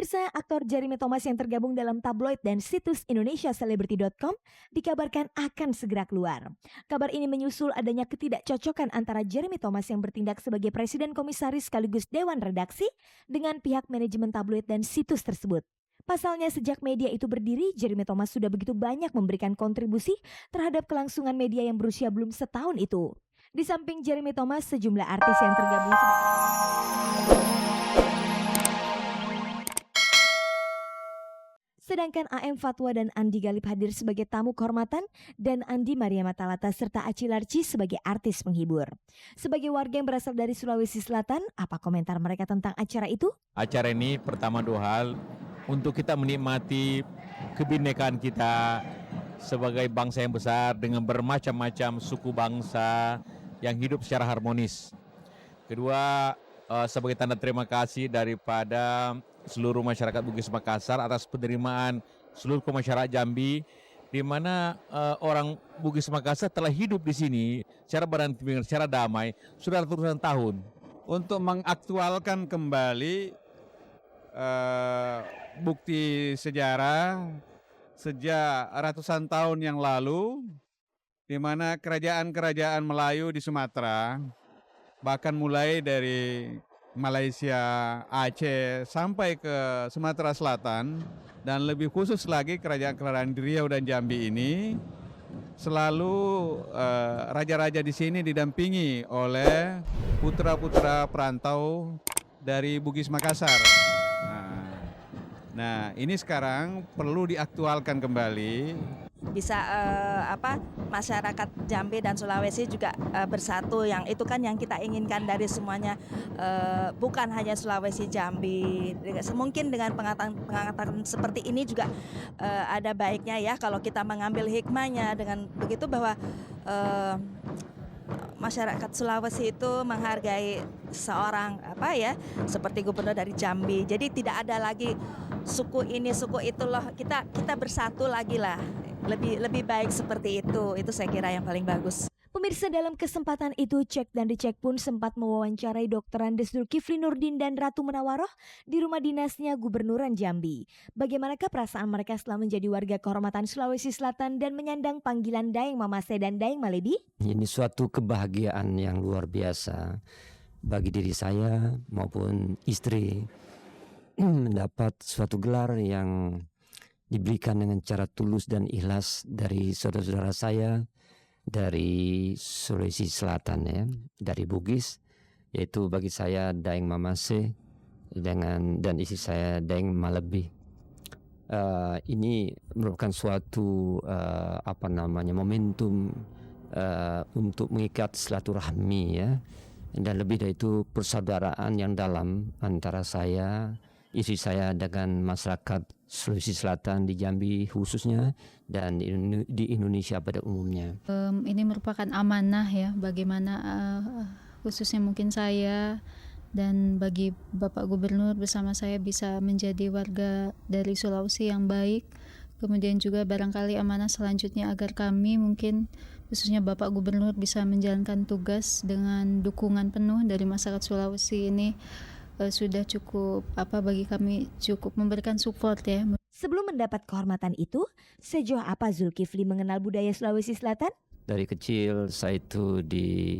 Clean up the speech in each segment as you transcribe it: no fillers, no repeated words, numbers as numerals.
Pemirsa, aktor Jeremy Thomas yang tergabung dalam tabloid dan situs indonesiacelebrity.com dikabarkan akan segera keluar. Kabar ini menyusul adanya ketidakcocokan antara Jeremy Thomas yang bertindak sebagai presiden komisaris sekaligus dewan redaksi dengan pihak manajemen tabloid dan situs tersebut. Pasalnya sejak media itu berdiri, Jeremy Thomas sudah begitu banyak memberikan kontribusi terhadap kelangsungan media yang berusia belum setahun itu. Di samping Jeremy Thomas, sejumlah artis yang tergabung sedangkan AM Fatwa dan Andi Galip hadir sebagai tamu kehormatan dan Andi Maria Matalata serta Aci Larci sebagai artis penghibur. Sebagai warga yang berasal dari Sulawesi Selatan, apa komentar mereka tentang acara itu? Acara ini pertama dua hal, untuk kita menikmati kebinekaan kita sebagai bangsa yang besar dengan bermacam-macam suku bangsa yang hidup secara harmonis. Kedua, sebagai tanda terima kasih daripada seluruh masyarakat Bugis Makassar atas penerimaan seluruh masyarakat Jambi, di mana orang Bugis Makassar telah hidup di sini secara berdampingan, secara damai sudah ratusan tahun. Untuk mengaktualkan kembali bukti sejarah sejak ratusan tahun yang lalu, di mana kerajaan-kerajaan Melayu di Sumatera, bahkan mulai dari Malaysia, Aceh, sampai ke Sumatera Selatan, dan lebih khusus lagi kerajaan-kerajaan di Riau dan Jambi ini, selalu raja-raja di sini didampingi oleh putra-putra perantau dari Bugis Makassar. Nah, ini sekarang perlu diaktualkan kembali. Bisa masyarakat Jambi dan Sulawesi juga bersatu, yang itu kan yang kita inginkan dari semuanya, bukan hanya Sulawesi Jambi. Mungkin dengan pengangkatan seperti ini juga ada baiknya ya kalau kita mengambil hikmahnya dengan begitu, bahwa masyarakat Sulawesi itu menghargai seorang seperti gubernur dari Jambi. Jadi tidak ada lagi suku ini suku itu loh, kita bersatu lagi lah. Lebih baik seperti itu saya kira yang paling bagus. Pemirsa, dalam kesempatan itu Cek dan Dicek pun sempat mewawancarai Dr. Andes Zulkifli Nurdin dan Ratu Menawaroh di rumah dinasnya Gubernuran Jambi. Bagaimanakah perasaan mereka setelah menjadi warga kehormatan Sulawesi Selatan dan menyandang panggilan Daeng Mamase dan Daeng Malebi? Ini suatu kebahagiaan yang luar biasa bagi diri saya maupun istri mendapat suatu gelar yang diberikan dengan cara tulus dan ikhlas dari saudara-saudara saya dari Sulawesi Selatan ya, dari Bugis, yaitu bagi saya Daeng Mamase dan istri saya Daeng Malebi. Ini merupakan suatu momentum untuk mengikat silaturahmi ya, dan lebih dari itu persaudaraan yang dalam antara saya, istri saya dengan masyarakat Sulawesi Selatan di Jambi khususnya dan di Indonesia pada umumnya. Ini merupakan amanah ya, bagaimana khususnya mungkin saya dan bagi Bapak Gubernur bersama saya bisa menjadi warga dari Sulawesi yang baik. Kemudian juga barangkali amanah selanjutnya agar kami mungkin khususnya Bapak Gubernur bisa menjalankan tugas dengan dukungan penuh dari masyarakat Sulawesi ini. Sudah cukup bagi kami, cukup memberikan support ya. Sebelum mendapat kehormatan itu, sejauh apa Zulkifli mengenal budaya Sulawesi Selatan? Dari kecil saya itu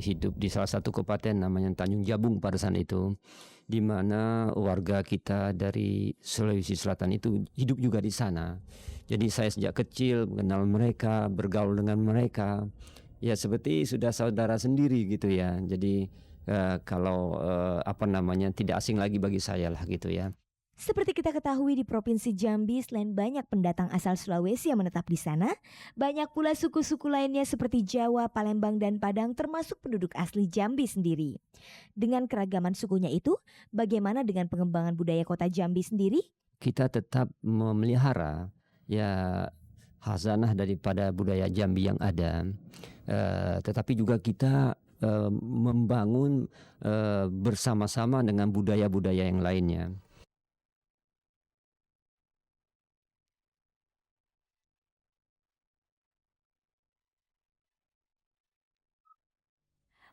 hidup di salah satu kabupaten namanya Tanjung Jabung pada saat itu, di mana warga kita dari Sulawesi Selatan itu hidup juga di sana. Jadi saya sejak kecil mengenal mereka, bergaul dengan mereka, ya seperti sudah saudara sendiri gitu ya. Jadi tidak asing lagi bagi saya lah gitu ya. Seperti kita ketahui di Provinsi Jambi, selain banyak pendatang asal Sulawesi yang menetap di sana, banyak pula suku-suku lainnya seperti Jawa, Palembang, dan Padang termasuk penduduk asli Jambi sendiri. Dengan keragaman sukunya itu, bagaimana dengan pengembangan budaya kota Jambi sendiri? Kita tetap memelihara ya khazanah daripada budaya Jambi yang ada, tetapi juga kita membangun bersama-sama dengan budaya-budaya yang lainnya.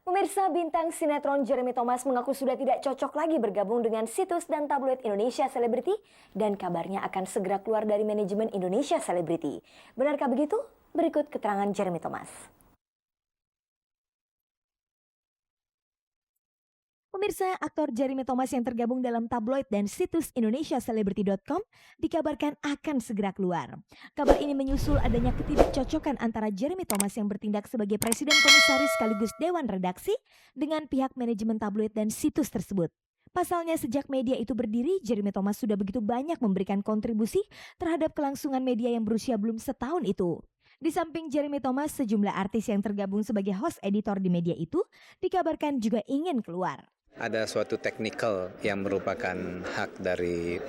Pemirsa, bintang sinetron Jeremy Thomas mengaku sudah tidak cocok lagi bergabung dengan situs dan tabloid Indonesia Celebrity dan kabarnya akan segera keluar dari manajemen Indonesia Celebrity. Benarkah begitu? Berikut keterangan Jeremy Thomas. Pemirsa, aktor Jeremy Thomas yang tergabung dalam tabloid dan situs indonesiacelebrity.com dikabarkan akan segera keluar. Kabar ini menyusul adanya ketidakcocokan antara Jeremy Thomas yang bertindak sebagai presiden komisaris sekaligus dewan redaksi dengan pihak manajemen tabloid dan situs tersebut. Pasalnya sejak media itu berdiri, Jeremy Thomas sudah begitu banyak memberikan kontribusi terhadap kelangsungan media yang berusia belum setahun itu. Di samping Jeremy Thomas, sejumlah artis yang tergabung sebagai host editor di media itu dikabarkan juga ingin keluar. Ada suatu teknikal yang merupakan hak dari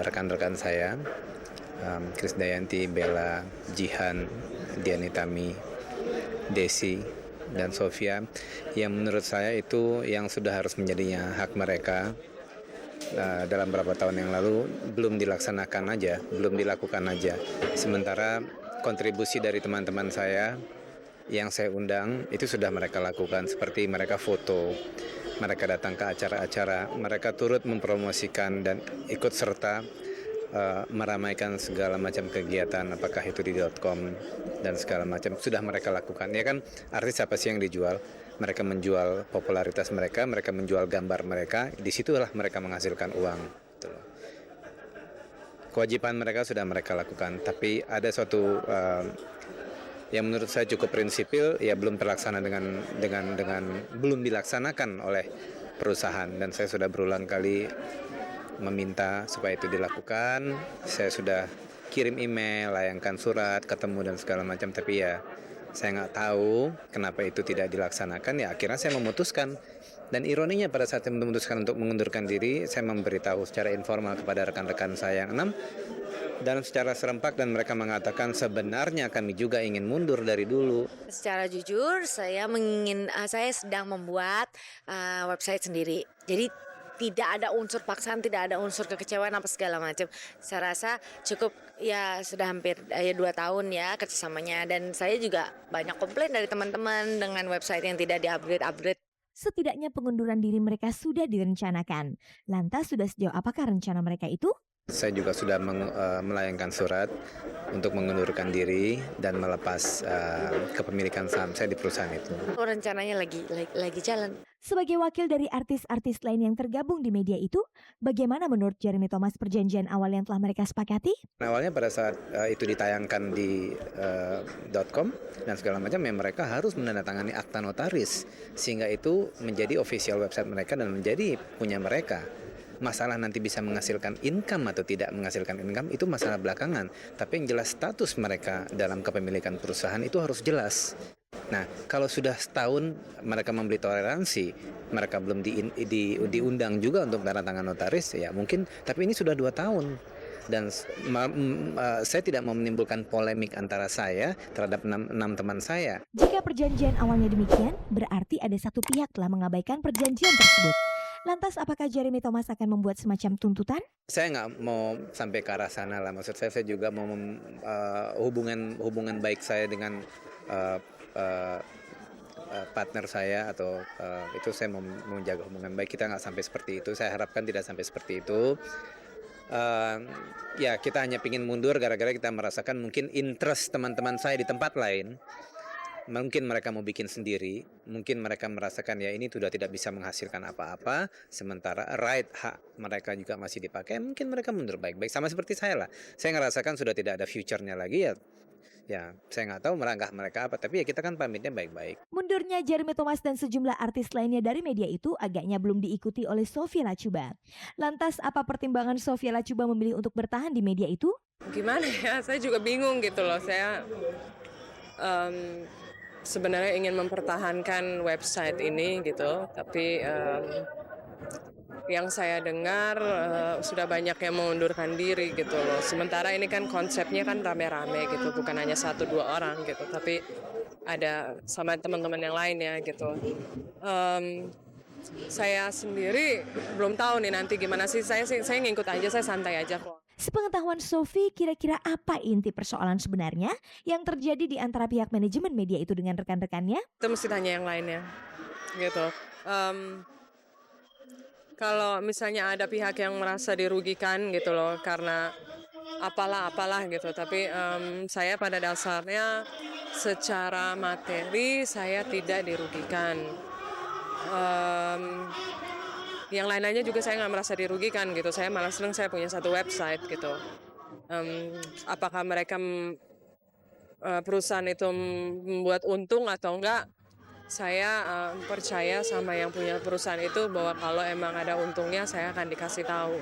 rekan-rekan saya, Krisdayanti, Bella, Jihan, Diani Tami, Desi, dan Sofia, yang menurut saya itu yang sudah harus menjadinya hak mereka dalam beberapa tahun yang lalu belum dilaksanakan aja, belum dilakukan aja. Sementara kontribusi dari teman-teman saya yang saya undang itu sudah mereka lakukan, seperti mereka foto, mereka datang ke acara-acara, mereka turut mempromosikan dan ikut serta meramaikan segala macam kegiatan, apakah itu di .com dan segala macam sudah mereka lakukan. Ya kan, artis apa sih yang dijual? Mereka menjual popularitas mereka menjual gambar mereka, disitulah mereka menghasilkan uang. Gitu loh. Kewajiban mereka sudah mereka lakukan, tapi ada suatu yang menurut saya cukup prinsipil, ya belum terlaksana dengan belum dilaksanakan oleh perusahaan, dan saya sudah berulang kali meminta supaya itu dilakukan. Saya sudah kirim email, layangkan surat, ketemu dan segala macam, tapi ya saya nggak tahu kenapa itu tidak dilaksanakan. Ya akhirnya saya memutuskan, dan ironinya pada saat saya memutuskan untuk mengundurkan diri, saya memberitahu secara informal kepada rekan-rekan saya yang 6 dan secara serempak, dan mereka mengatakan sebenarnya kami juga ingin mundur dari dulu. Secara jujur, saya sedang membuat website sendiri. Jadi tidak ada unsur paksaan, tidak ada unsur kekecewaan apa segala macam. Saya rasa cukup, ya sudah hampir 2 tahun ya kerjasamanya, dan saya juga banyak komplain dari teman-teman dengan website yang tidak di-upgrade. Setidaknya pengunduran diri mereka sudah direncanakan. Lantas sudah sejauh apakah rencana mereka itu? Saya juga sudah melayangkan surat untuk mengundurkan diri dan melepas kepemilikan saham saya di perusahaan itu. Rencananya lagi jalan. Sebagai wakil dari artis-artis lain yang tergabung di media itu, bagaimana menurut Jeremy Thomas perjanjian awal yang telah mereka sepakati? Awalnya pada saat itu ditayangkan di .com dan segala macam, ya mereka harus menandatangani akta notaris, sehingga itu menjadi official website mereka dan menjadi punya mereka. Masalah nanti bisa menghasilkan income atau tidak menghasilkan income itu masalah belakangan. Tapi yang jelas status mereka dalam kepemilikan perusahaan itu harus jelas. Nah, kalau sudah setahun mereka membeli toleransi, mereka belum diundang juga untuk tanda tangan notaris, ya mungkin. Tapi ini sudah 2 tahun. Dan saya tidak mau menimbulkan polemik antara saya terhadap 6 teman saya. Jika perjanjian awalnya demikian, berarti ada satu pihak telah mengabaikan perjanjian tersebut. Lantas apakah Jeremy Thomas akan membuat semacam tuntutan? Saya nggak mau sampai ke arah sana lah. Maksud saya juga mau hubungan baik saya dengan partner saya atau itu saya mau menjaga hubungan baik. Kita nggak sampai seperti itu. Saya harapkan tidak sampai seperti itu. Ya kita hanya ingin mundur gara-gara kita merasakan mungkin interest teman-teman saya di tempat lain. Mungkin mereka mau bikin sendiri, mungkin mereka merasakan ya ini sudah tidak bisa menghasilkan apa-apa, sementara hak mereka juga masih dipakai, mungkin mereka mundur baik-baik. Sama seperti saya lah, saya ngerasakan sudah tidak ada future-nya lagi, ya saya nggak tahu melangkah mereka apa, tapi ya kita kan pamitnya baik-baik. Mundurnya Jeremy Thomas dan sejumlah artis lainnya dari media itu agaknya belum diikuti oleh Sophia Latjuba. Lantas apa pertimbangan Sophia Latjuba memilih untuk bertahan di media itu? Gimana ya, saya juga bingung gitu loh, saya sebenarnya ingin mempertahankan website ini gitu, tapi yang saya dengar sudah banyak yang mengundurkan diri gitu loh. Sementara ini kan konsepnya kan rame-rame gitu, bukan hanya 1-2 orang gitu, tapi ada sama teman-teman yang lainnya gitu. Saya sendiri belum tahu nih nanti gimana sih, saya ngikut aja, saya santai aja kok. Sepengetahuan Sophie, kira-kira apa inti persoalan sebenarnya yang terjadi di antara pihak manajemen media itu dengan rekan-rekannya? Itu mesti tanya yang lainnya. gitu. Kalau misalnya ada pihak yang merasa dirugikan gitu loh karena apalah gitu, tapi saya pada dasarnya secara materi saya tidak dirugikan. Yang lain-lainnya juga saya nggak merasa dirugikan gitu, saya malah senang saya punya satu website gitu. Apakah mereka perusahaan itu membuat untung atau enggak, saya percaya sama yang punya perusahaan itu bahwa kalau emang ada untungnya saya akan dikasih tahu.